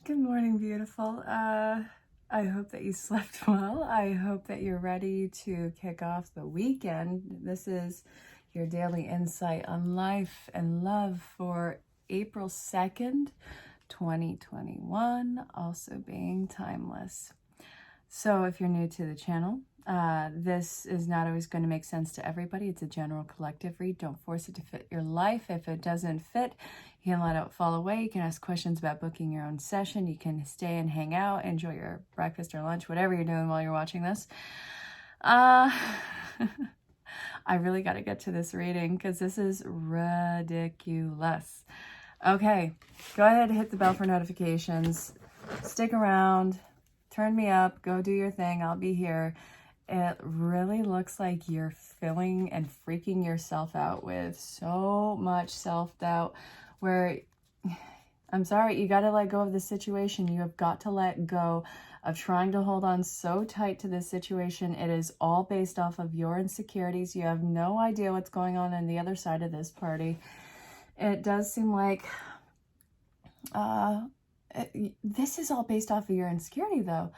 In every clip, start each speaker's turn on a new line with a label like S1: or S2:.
S1: Good morning, beautiful. I hope that you slept well. I hope that you're ready to kick off the weekend. This is your daily insight on life and love for April 2nd, 2021, also being timeless. So if you're new to the channel, this is not always going to make sense to everybody. It's a general collective read. Don't force it to fit your life. If it doesn't fit, you can let it fall away. You can ask questions about booking your own session. You can stay and hang out, enjoy your breakfast or lunch, whatever you're doing while you're watching this. I really got to get to this reading because this is ridiculous. Okay, go ahead and hit the bell for notifications. Stick around. Turn me up. Go do your thing. I'll be here. It really looks like you're filling and freaking yourself out with so much self-doubt where, I'm sorry, you got to let go of the situation. You have got to let go of trying to hold on so tight to this situation. It is all based off of your insecurities. You have no idea what's going on the other side of this party. It does seem like this is all based off of your insecurity, though.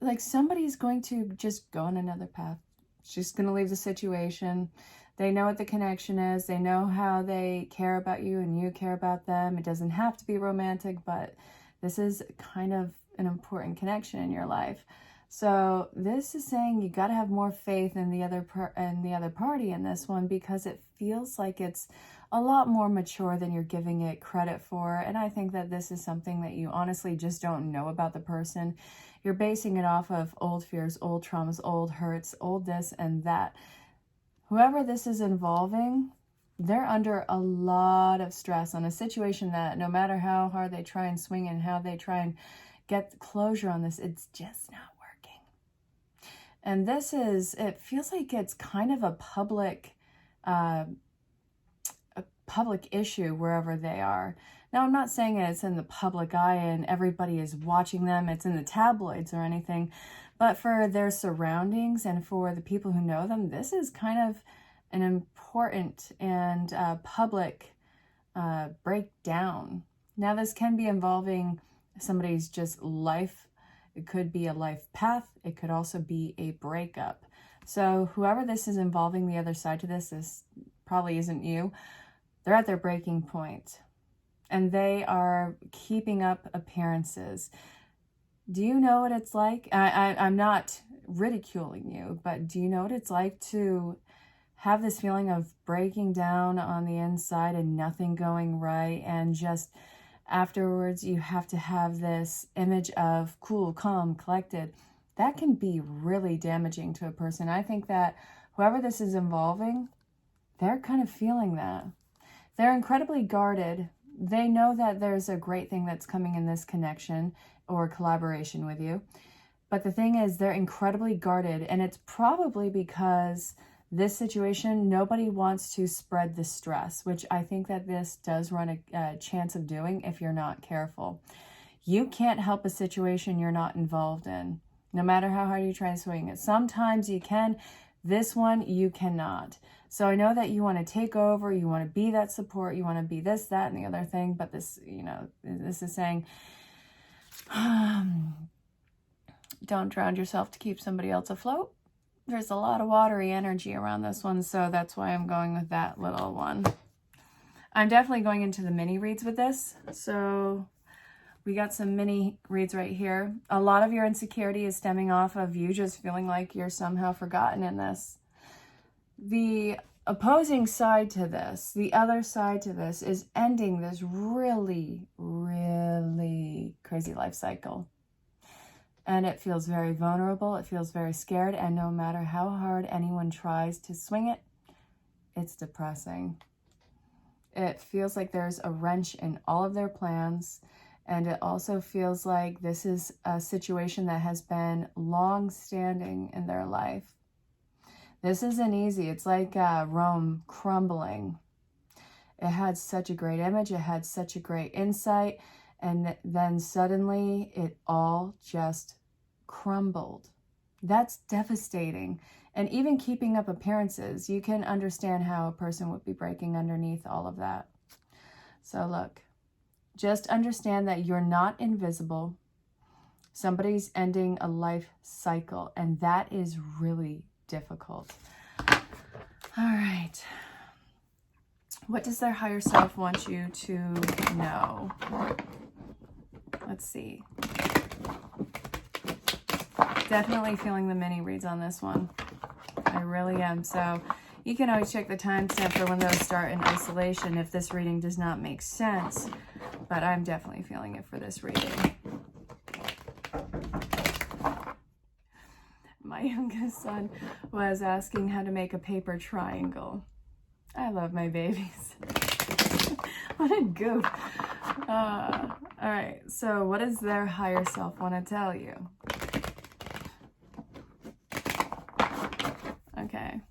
S1: Like somebody's going to just go on another path. She's going to leave the situation. They know what the connection is. They know how they care about you and you care about them. It doesn't have to be romantic, but this is kind of an important connection in your life. So this is saying you got to have more faith in the other party in this one, because it feels like it's a lot more mature than you're giving it credit for. And I think that this is something that you honestly just don't know about the person. You're basing it off of old fears, old traumas, old hurts, old this and that. Whoever this is involving, they're under a lot of stress on a situation that no matter how hard they try and swing and how they try and get closure on this, it's just not working. And this is, it feels like it's kind of a public issue wherever they are. Now, I'm not saying it's in the public eye and everybody is watching them. It's in the tabloids or anything. But for their surroundings and for the people who know them, this is kind of an important and public breakdown. Now, this can be involving somebody's just life. It could be a life path. It could also be a breakup. So whoever this is involving, the other side to this probably isn't you. They're at their breaking point. And they are keeping up appearances. Do you know what it's like? I'm not ridiculing you, but do you know what it's like to have this feeling of breaking down on the inside and nothing going right, and just afterwards you have to have this image of cool, calm, collected? That can be really damaging to a person. I think that whoever this is involving, they're kind of feeling that. They're incredibly guarded. They know that there's a great thing that's coming in this connection or collaboration with you. But the thing is, they're incredibly guarded. And it's probably because this situation, nobody wants to spread the stress, which I think that this does run a chance of doing if you're not careful. You can't help a situation you're not involved in, no matter how hard you try to swing it. Sometimes you can. This one, you cannot. So I know that you want to take over, you want to be that support, you want to be this, that, and the other thing. But this, this is saying, don't drown yourself to keep somebody else afloat. There's a lot of watery energy around this one, so that's why I'm going with that little one. I'm definitely going into the mini reads with this. So we got some mini reads right here. A lot of your insecurity is stemming off of you just feeling like you're somehow forgotten in this. The opposing side to this, the other side to this, is ending this really, really crazy life cycle. And it feels very vulnerable. It feels very scared. And no matter how hard anyone tries to swing it, it's depressing. It feels like there's a wrench in all of their plans. And it also feels like this is a situation that has been long-standing in their life. This isn't easy. It's like Rome crumbling. It had such a great image. It had such a great insight. And then suddenly it all just crumbled. That's devastating. And even keeping up appearances, you can understand how a person would be breaking underneath all of that. So look, Just understand that you're not invisible. Somebody's ending a life cycle, and that is really difficult. All right. What does their higher self want you to know? Let's see. Definitely feeling the mini reads on this one. I really am. So you can always check the timestamp for when those start in isolation if this reading does not make sense. But I'm definitely feeling it for this reading. My youngest son was asking how to make a paper triangle. I love my babies. What a goof. All right, so what does their higher self want to tell you? Okay.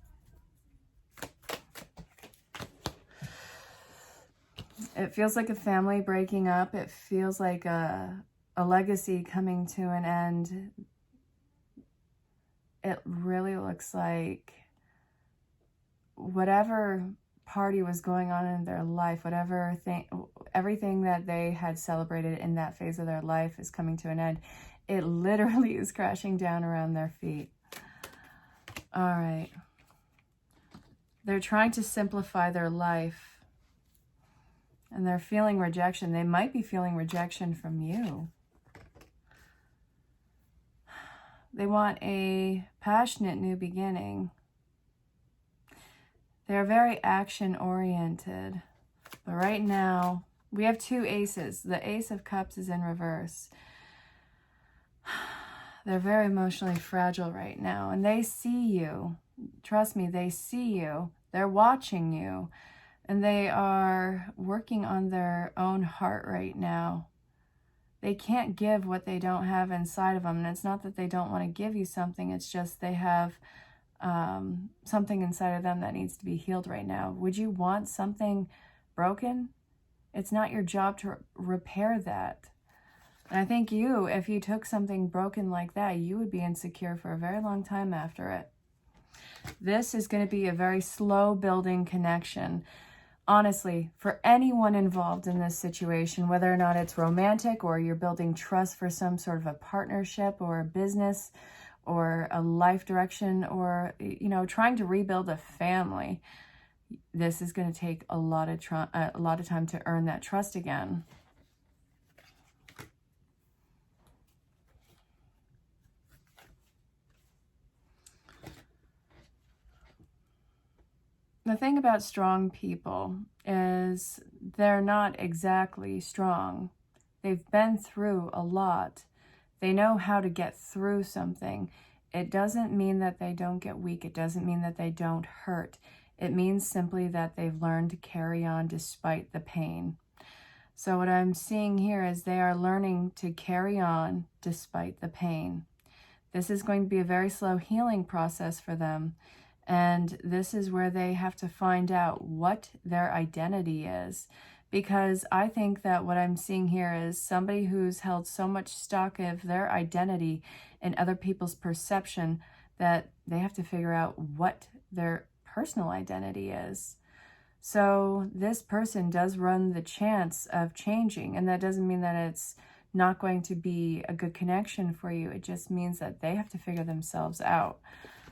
S1: It feels like a family breaking up. It feels like a legacy coming to an end. It really looks like whatever party was going on in their life, everything that they had celebrated in that phase of their life is coming to an end. It literally is crashing down around their feet. All right. They're trying to simplify their life, and they're feeling rejection. They might be feeling rejection from you. They want a passionate new beginning. They're very action-oriented. But right now, we have two aces. The Ace of Cups is in reverse. They're very emotionally fragile right now, and they see you. Trust me, they see you. They're watching you, and they are working on their own heart right now. They can't give what they don't have inside of them, and it's not that they don't want to give you something. It's just they have something inside of them that needs to be healed right now. Would you want something broken? It's not your job to repair that. And I think if you took something broken like that, you would be insecure for a very long time after it. This is going to be a very slow building connection. Honestly, for anyone involved in this situation, whether or not it's romantic or you're building trust for some sort of a partnership or a business or a life direction or, trying to rebuild a family, this is going to take a lot of time to earn that trust again. The thing about strong people is they're not exactly strong. They've been through a lot. They know how to get through something. It doesn't mean that they don't get weak. It doesn't mean that they don't hurt. It means simply that they've learned to carry on despite the pain. So what I'm seeing here is they are learning to carry on despite the pain. This is going to be a very slow healing process for them. And this is where they have to find out what their identity is. Because I think that what I'm seeing here is somebody who's held so much stock of their identity and other people's perception that they have to figure out what their personal identity is. So this person does run the chance of changing. And that doesn't mean that it's not going to be a good connection for you. It just means that they have to figure themselves out.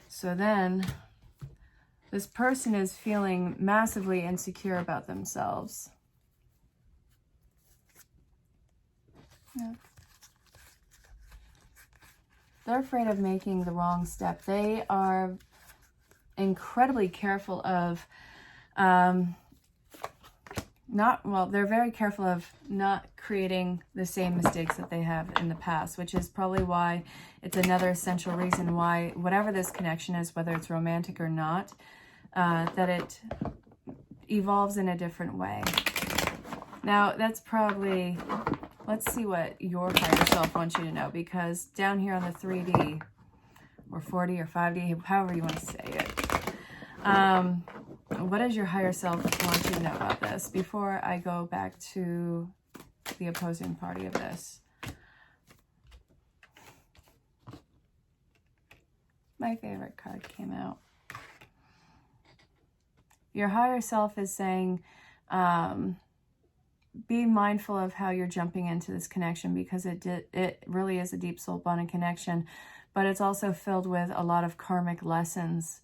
S1: So then this person is feeling massively insecure about themselves. Yeah. They're afraid of making the wrong step. They are incredibly careful of they're very careful of not creating the same mistakes that they have in the past, which is probably why it's another essential reason why whatever this connection is, whether it's romantic or not, that it evolves in a different way. Now, that's probably, let's see what your higher self wants you to know, because down here on the 3D, or 4D, or 5D, however you want to say it, what does your higher self want you to know about this before I go back to the opposing party of this? My favorite card came out. Your higher self is saying be mindful of how you're jumping into this connection, because it really is a deep soul bonding connection, but it's also filled with a lot of karmic lessons.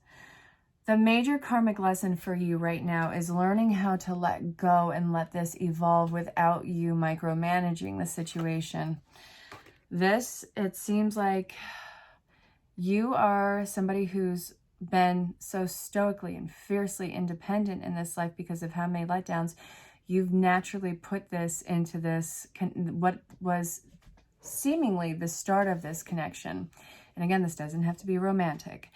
S1: The major karmic lesson for you right now is learning how to let go and let this evolve without you micromanaging the situation. This, it seems like you are somebody who's been so stoically and fiercely independent in this life because of how many letdowns. You've naturally put this into this, what was seemingly the start of this connection. And again, this doesn't have to be romantic.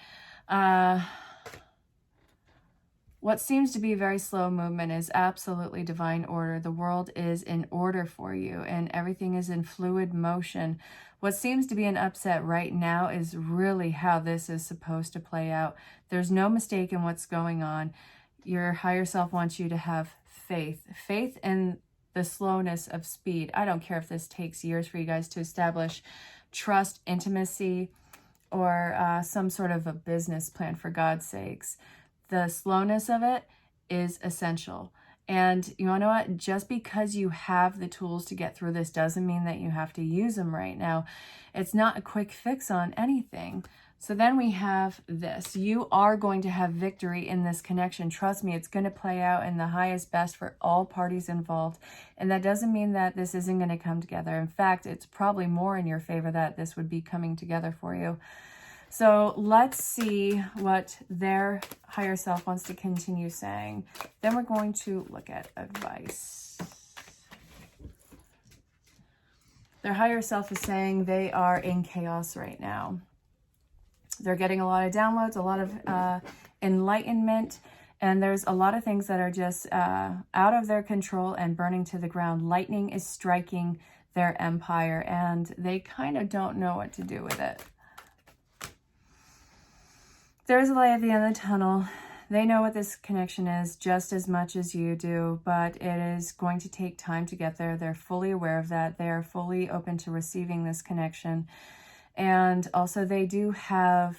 S1: What seems to be very slow movement is absolutely divine order. The world is in order for you, and everything is in fluid motion. What seems to be an upset right now is really how this is supposed to play out. There's no mistake in what's going on. Your higher self wants you to have faith. Faith in the slowness of speed. I don't care if this takes years for you guys to establish trust, intimacy, or some sort of a business plan, for God's sakes. The slowness of it is essential. And you know what? Just because you have the tools to get through this doesn't mean that you have to use them right now. It's not a quick fix on anything. So then we have this. You are going to have victory in this connection. Trust me, it's going to play out in the highest best for all parties involved. And that doesn't mean that this isn't going to come together. In fact, it's probably more in your favor that this would be coming together for you. So let's see what their higher self wants to continue saying. Then we're going to look at advice. Their higher self is saying they are in chaos right now. They're getting a lot of downloads, a lot of enlightenment, and there's a lot of things that are just out of their control and burning to the ground. Lightning is striking their empire, and they kind of don't know what to do with it. There's a light at the end of the tunnel. They know what this connection is just as much as you do, but it is going to take time to get there. They're fully aware of that. They are fully open to receiving this connection. And also they do have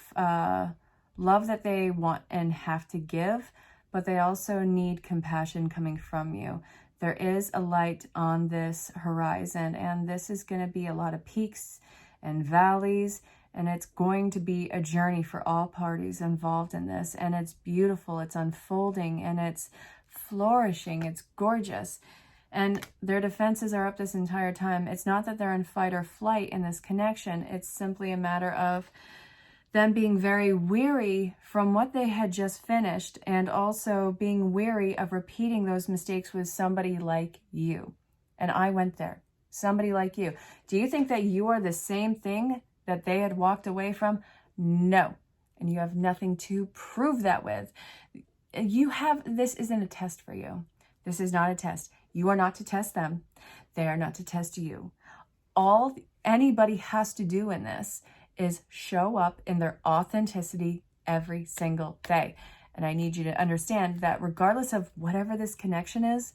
S1: love that they want and have to give, but they also need compassion coming from you. There is a light on this horizon, and this is going to be a lot of peaks and valleys. And it's going to be a journey for all parties involved in this. And it's beautiful, it's unfolding, and it's flourishing, it's gorgeous. And their defenses are up this entire time. It's not that they're in fight or flight in this connection. It's simply a matter of them being very weary from what they had just finished, and also being weary of repeating those mistakes with somebody like you. And I went there. Somebody like you. Do you think that you are the same thing that they had walked away from? No. And you have nothing to prove that with. This isn't a test for you. This is not a test. You are not to test them. They are not to test you. All anybody has to do in this is show up in their authenticity every single day. And I need you to understand that regardless of whatever this connection is,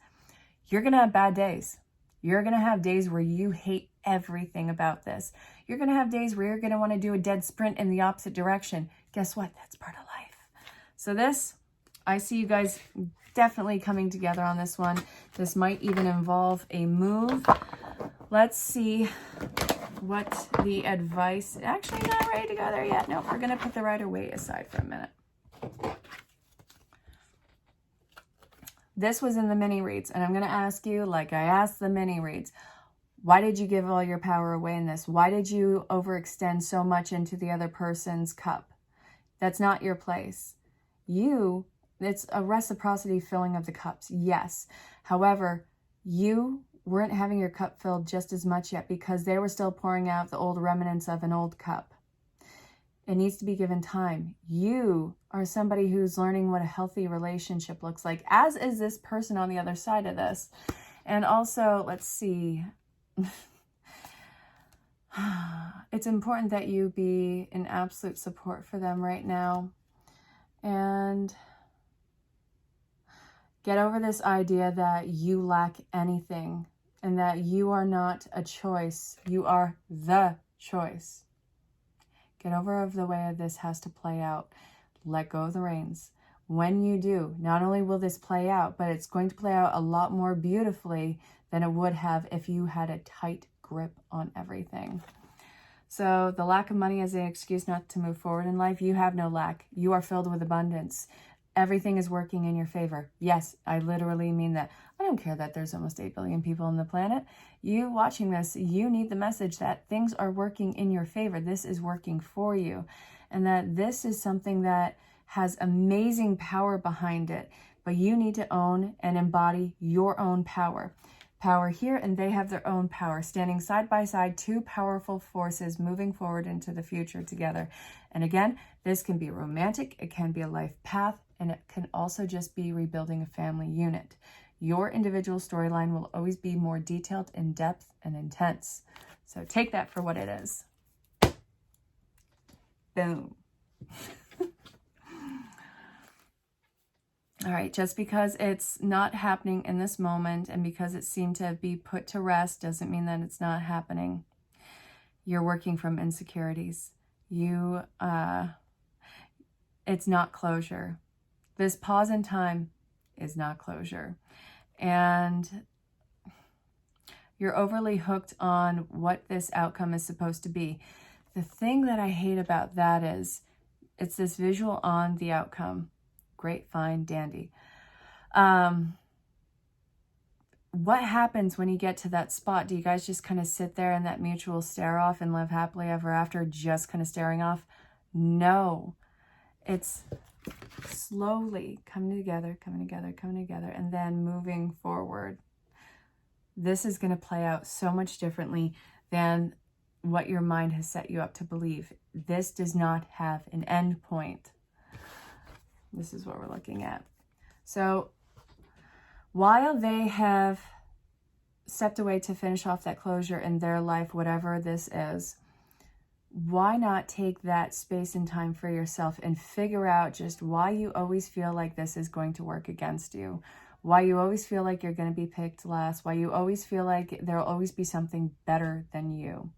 S1: you're going to have bad days. You're going to have days where you hate everything about this. You're going to have days where you're going to want to do a dead sprint in the opposite direction. Guess what? That's part of life. So this, I see you guys definitely coming together on this one. This might even involve a move. Let's see what the advice, actually not ready to go there yet. Nope, we're going to put the Rider-Waite aside for a minute. This was in the mini reads, and I'm going to ask you, like I asked the mini reads, why did you give all your power away in this? Why did you overextend so much into the other person's cup? That's not your place. It's a reciprocity filling of the cups, yes. However, you weren't having your cup filled just as much yet because they were still pouring out the old remnants of an old cup. It needs to be given time. You are somebody who's learning what a healthy relationship looks like, as is this person on the other side of this. And also, let's see. It's important that you be in absolute support for them right now. And get over this idea that you lack anything and that you are not a choice. You are the choice. Get over the way this has to play out. Let go of the reins. When you do, not only will this play out, but it's going to play out a lot more beautifully than it would have if you had a tight grip on everything. So the lack of money is an excuse not to move forward in life. You have no lack. You are filled with abundance. Everything is working in your favor. Yes, I literally mean that. I don't care that there's almost 8 billion people on the planet. You watching this, you need the message that things are working in your favor. This is working for you. And that this is something that has amazing power behind it. But you need to own and embody your own power. Power here, and they have their own power, standing side by side, 2 powerful forces moving forward into the future together. And again, this can be romantic, it can be a life path, and it can also just be rebuilding a family unit. Your individual storyline will always be more detailed, in depth, and intense. So take that for what it is. Boom. All right, just because it's not happening in this moment and because it seemed to be put to rest doesn't mean that it's not happening. You're working from insecurities. It's not closure. This pause in time is not closure. And you're overly hooked on what this outcome is supposed to be. The thing that I hate about that is it's this visual on the outcome. Great, fine, dandy. What happens when you get to that spot? Do you guys just kind of sit there in that mutual stare off and live happily ever after, just kind of staring off? No. It's slowly coming together, and then moving forward. This is going to play out so much differently than what your mind has set you up to believe. This does not have an end point. This is what we're looking at. So while they have stepped away to finish off that closure in their life, whatever this is, why not take that space and time for yourself and figure out just why you always feel like this is going to work against you, why you always feel like you're going to be picked last, why you always feel like there'll always be something better than you.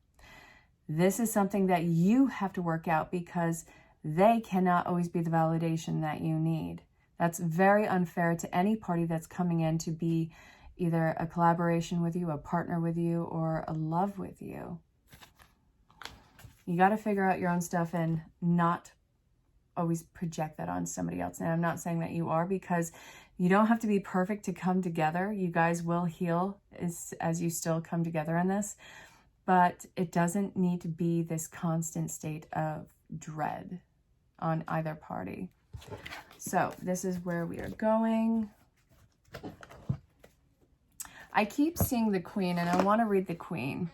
S1: This is something that you have to work out because they cannot always be the validation that you need. That's very unfair to any party that's coming in to be either a collaboration with you, a partner with you, or a love with you. You got to figure out your own stuff and not always project that on somebody else. And I'm not saying that you are, because you don't have to be perfect to come together. You guys will heal as you still come together in this. But it doesn't need to be this constant state of dread on either party. So this is where we are going. I keep seeing the Queen, and I want to read the Queen.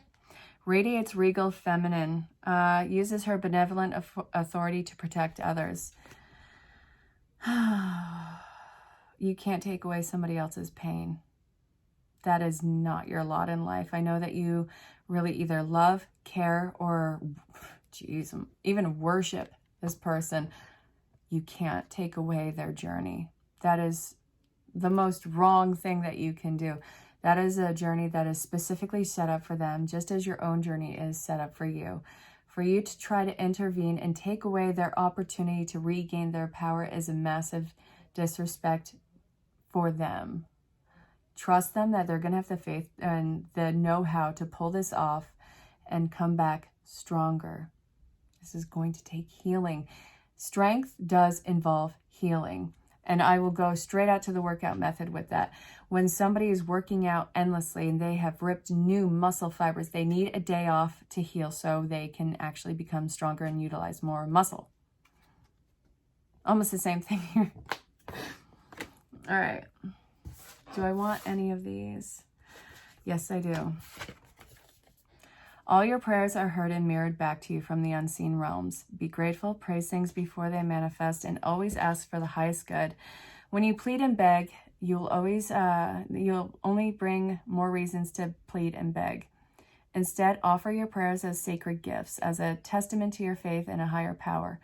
S1: Radiates regal feminine, uses her benevolent authority to protect others. You can't take away somebody else's pain. That is not your lot in life. I know that you really either love, care, or, geez, even worship this person. You can't take away their journey. That is the most wrong thing that you can do. That is a journey that is specifically set up for them, just as your own journey is set up for you. For you to try to intervene and take away their opportunity to regain their power is a massive disrespect for them. Trust them that they're going to have the faith and the know-how to pull this off and come back stronger. This is going to take healing. Strength does involve healing. And I will go straight out to the workout method with that. When somebody is working out endlessly and they have ripped new muscle fibers, they need a day off to heal so they can actually become stronger and utilize more muscle. Almost the same thing here. All right. Do I want any of these? Yes, I do. All your prayers are heard and mirrored back to you from the unseen realms. Be grateful, praise things before they manifest, and always ask for the highest good. When you plead and beg, you'll only bring more reasons to plead and beg. Instead, offer your prayers as sacred gifts, as a testament to your faith in a higher power.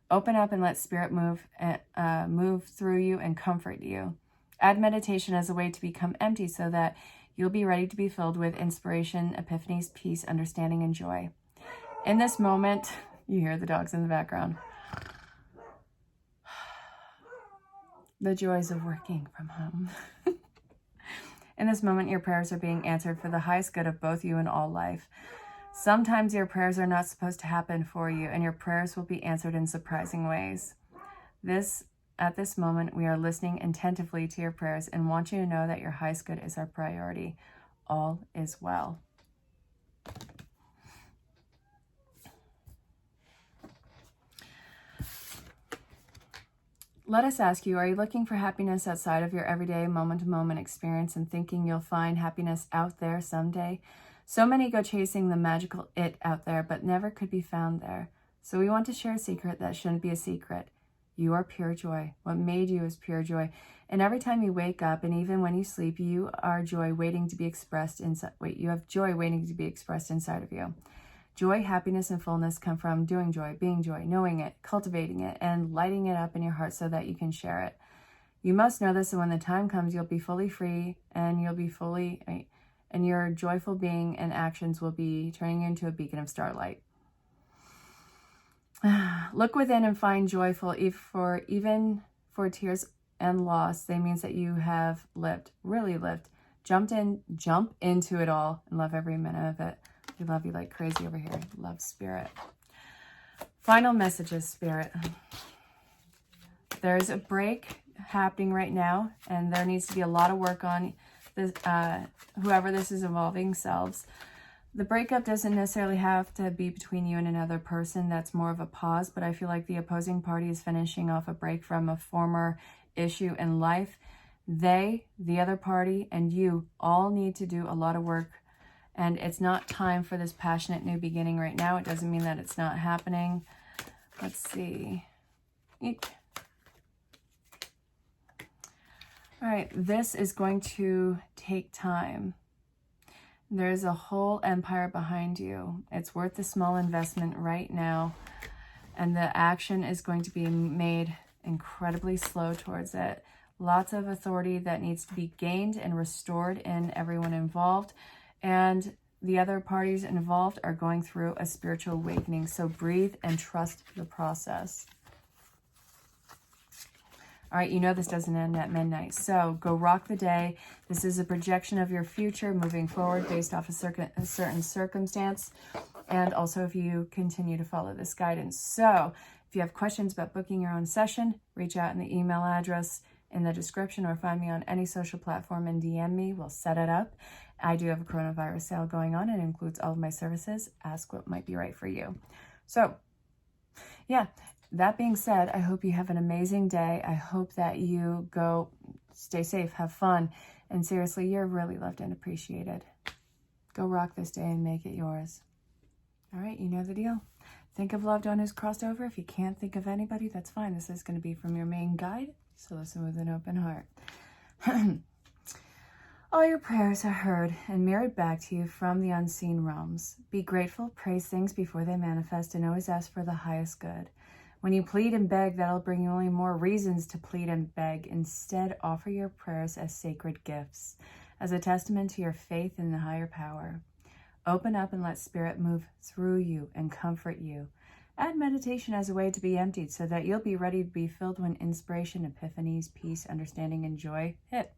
S1: Open up and let Spirit move through you and comfort you. Add meditation as a way to become empty so that you'll be ready to be filled with inspiration, epiphanies, peace, understanding, and joy. In this moment, you hear the dogs in the background. The joys of working from home. In this moment, your prayers are being answered for the highest good of both you and all life. Sometimes your prayers are not supposed to happen for you, and your prayers will be answered in surprising ways. At this moment, we are listening attentively to your prayers and want you to know that your highest good is our priority. All is well. Let us ask you, are you looking for happiness outside of your everyday moment-to-moment experience and thinking you'll find happiness out there someday? So many go chasing the magical it out there, but never could be found there. So we want to share a secret that shouldn't be a secret. You are pure joy. What made you is pure joy. And every time you wake up, and even when you sleep, you are joy waiting to be expressed inside. You have joy waiting to be expressed inside of you. Joy, happiness, and fullness come from doing joy, being joy, knowing it, cultivating it, and lighting it up in your heart so that you can share it. You must know this, and when the time comes, you'll be fully free, and and your joyful being and actions will be turning you into a beacon of starlight. Look within and find joyful, even for tears and loss. They means that you have lived, really lived. Jump into it all, and love every minute of it. We love you like crazy over here. Love, Spirit. Final messages, Spirit. There's a break happening right now, and there needs to be a lot of work on this, whoever this is involving selves. The breakup doesn't necessarily have to be between you and another person. That's more of a pause, but I feel like the opposing party is finishing off a break from a former issue in life. They, the other party, and you all need to do a lot of work. And it's not time for this passionate new beginning right now. It doesn't mean that it's not happening. Let's see. All right, this is going to take time. There's a whole empire behind you. It's worth a small investment right now. And the action is going to be made incredibly slow towards it. Lots of authority that needs to be gained and restored in everyone involved. And the other parties involved are going through a spiritual awakening. So breathe and trust the process. All right, you know this doesn't end at midnight. So go rock the day. This is a projection of your future moving forward based off a certain circumstance. And also if you continue to follow this guidance. So if you have questions about booking your own session, reach out in the email address in the description or find me on any social platform and DM me. We'll set it up. I do have a coronavirus sale going on. It includes all of my services. Ask what might be right for you. So, yeah, that being said, I hope you have an amazing day. I hope that you go, stay safe, have fun, and seriously, you're really loved and appreciated. Go rock this day and make it yours. All right, you know the deal. Think of loved one who's crossed over. If you can't think of anybody, that's fine. This is going to be from your main guide, so listen with an open heart. All your prayers are heard and mirrored back to you from the unseen realms. Be grateful, praise things before they manifest, and always ask for the highest good. When you plead and beg, that'll bring you only more reasons to plead and beg. Instead, offer your prayers as sacred gifts, as a testament to your faith in the higher power. Open up and let Spirit move through you and comfort you. Add meditation as a way to be emptied so that you'll be ready to be filled when inspiration, epiphanies, peace, understanding, and joy hit.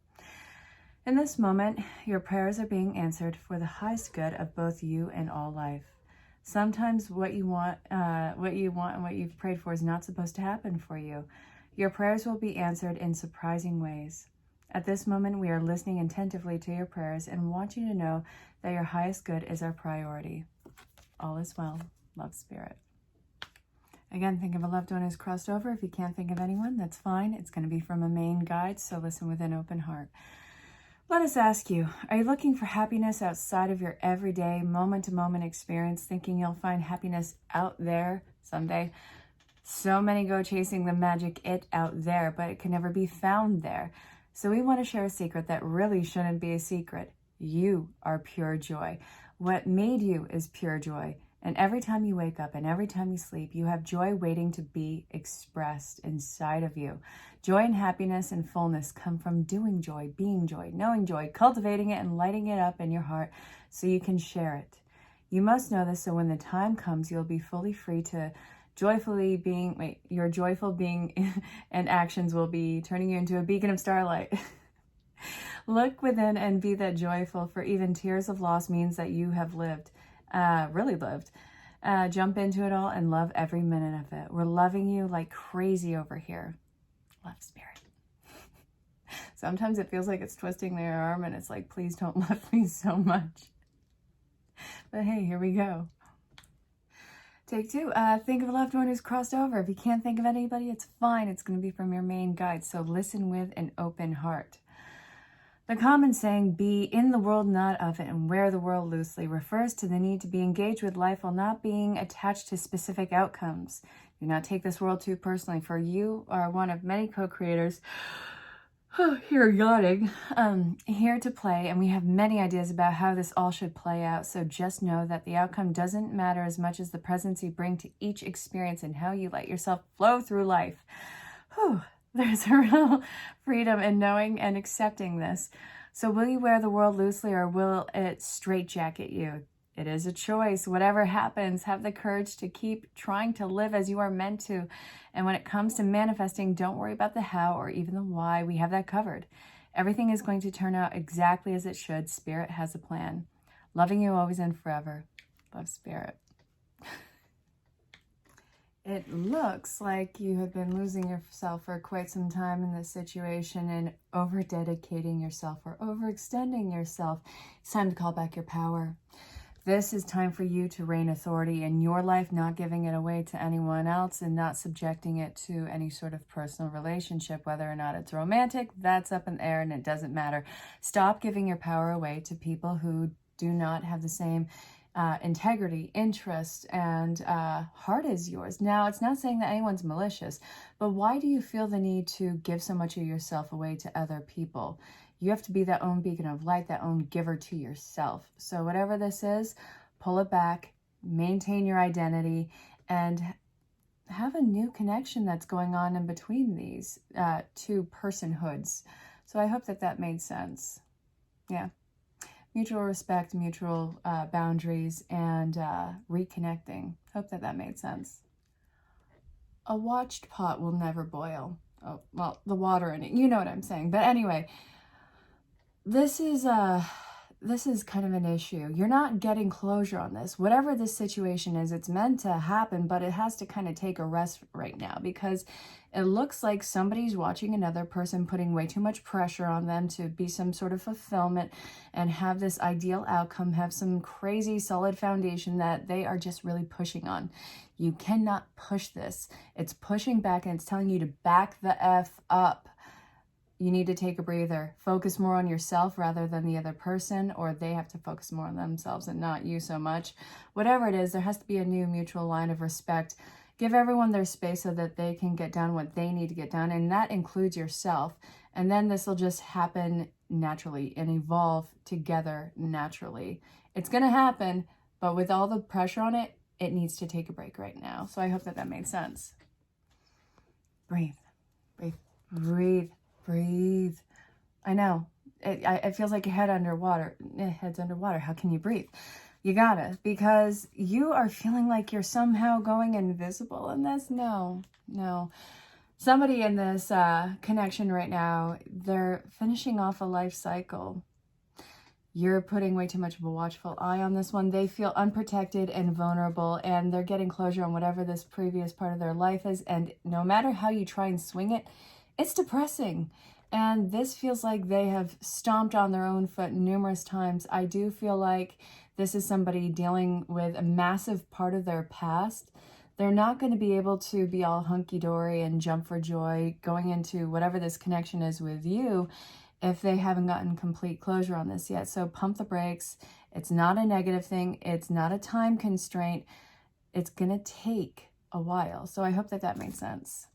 S1: In this moment, your prayers are being answered for the highest good of both you and all life. Sometimes what you want and what you've prayed for is not supposed to happen for you. Your prayers will be answered in surprising ways. At this moment, we are listening attentively to your prayers and want you to know that your highest good is our priority. All is well. Love, Spirit. Again, think of a loved one who's crossed over. If you can't think of anyone, that's fine. It's going to be from a main guide, so listen with an open heart. Let us ask you, are you looking for happiness outside of your everyday moment-to-moment experience, thinking you'll find happiness out there someday? So many go chasing the magic it out there, but it can never be found there. So we want to share a secret that really shouldn't be a secret. You are pure joy. What made you is pure joy. And every time you wake up and every time you sleep, you have joy waiting to be expressed inside of you. Joy and happiness and fullness come from doing joy, being joy, knowing joy, cultivating it and lighting it up in your heart so you can share it. You must know this so when the time comes, you'll be fully free to your joyful being and actions will be turning you into a beacon of starlight. Look within and be that joyful, for even tears of loss means that you have lived, really lived. Jump into it all and love every minute of it. We're loving you like crazy over here. Love, Spirit. Sometimes it feels like it's twisting their arm and it's like, please don't love me so much. But hey, here we go. Take 2. Think of a loved one who's crossed over. If you can't think of anybody, it's fine. It's going to be from your main guide. So listen with an open heart. The common saying, be in the world, not of it, and wear the world loosely, refers to the need to be engaged with life while not being attached to specific outcomes. Do not take this world too personally, for you are one of many co-creators here yawning, here to play, and we have many ideas about how this all should play out. So just know that the outcome doesn't matter as much as the presence you bring to each experience and how you let yourself flow through life. There's a real freedom in knowing and accepting this. So will you wear the world loosely, or will it straitjacket you? It is a choice. Whatever happens, have the courage to keep trying to live as you are meant to. And when it comes to manifesting, don't worry about the how or even the why. We have that covered. Everything is going to turn out exactly as it should. Spirit has a plan. Loving you always and forever. Love, Spirit. It looks like you have been losing yourself for quite some time in this situation and over-dedicating yourself or overextending yourself. It's time to call back your power. This is time for you to reign authority in your life, not giving it away to anyone else and not subjecting it to any sort of personal relationship, whether or not it's romantic. That's up in the air and it doesn't matter. Stop giving your power away to people who do not have the same integrity, interest, and heart as yours. Now, it's not saying that anyone's malicious, but why do you feel the need to give so much of yourself away to other people? You have to be that own beacon of light, that own giver to yourself. So whatever this is, pull it back, maintain your identity, and have a new connection that's going on in between these two personhoods. So I hope that that made sense. Yeah. Mutual respect, mutual boundaries, and reconnecting. Hope that that made sense. A watched pot will never boil. Oh, well, the water in it. You know what I'm saying. But anyway, this is kind of an issue. You're not getting closure on this. Whatever this situation is, it's meant to happen, but it has to kind of take a rest right now because it looks like somebody's watching another person, putting way too much pressure on them to be some sort of fulfillment and have this ideal outcome, have some crazy solid foundation that they are just really pushing on. You cannot push this. It's pushing back and it's telling you to back the F up. You need to take a breather. Focus more on yourself rather than the other person, or they have to focus more on themselves and not you so much. Whatever it is, there has to be a new mutual line of respect. Give everyone their space so that they can get done what they need to get done, and that includes yourself. And then this will just happen naturally and evolve together naturally. It's going to happen, but with all the pressure on it, it needs to take a break right now. So I hope that that made sense. Breathe, breathe, breathe. Breathe. I know. It feels like your head's underwater. How can you breathe? You gotta, because you are feeling like you're somehow going invisible in this. No. Somebody in this connection right now, they're finishing off a life cycle. You're putting way too much of a watchful eye on this one. They feel unprotected and vulnerable, and they're getting closure on whatever this previous part of their life is. And no matter how you try and swing it, it's depressing. And this feels like they have stomped on their own foot numerous times. I do feel like this is somebody dealing with a massive part of their past. They're not going to be able to be all hunky-dory and jump for joy going into whatever this connection is with you if they haven't gotten complete closure on this yet. So pump the brakes. It's not a negative thing. It's not a time constraint. It's going to take a while. So I hope that that made sense.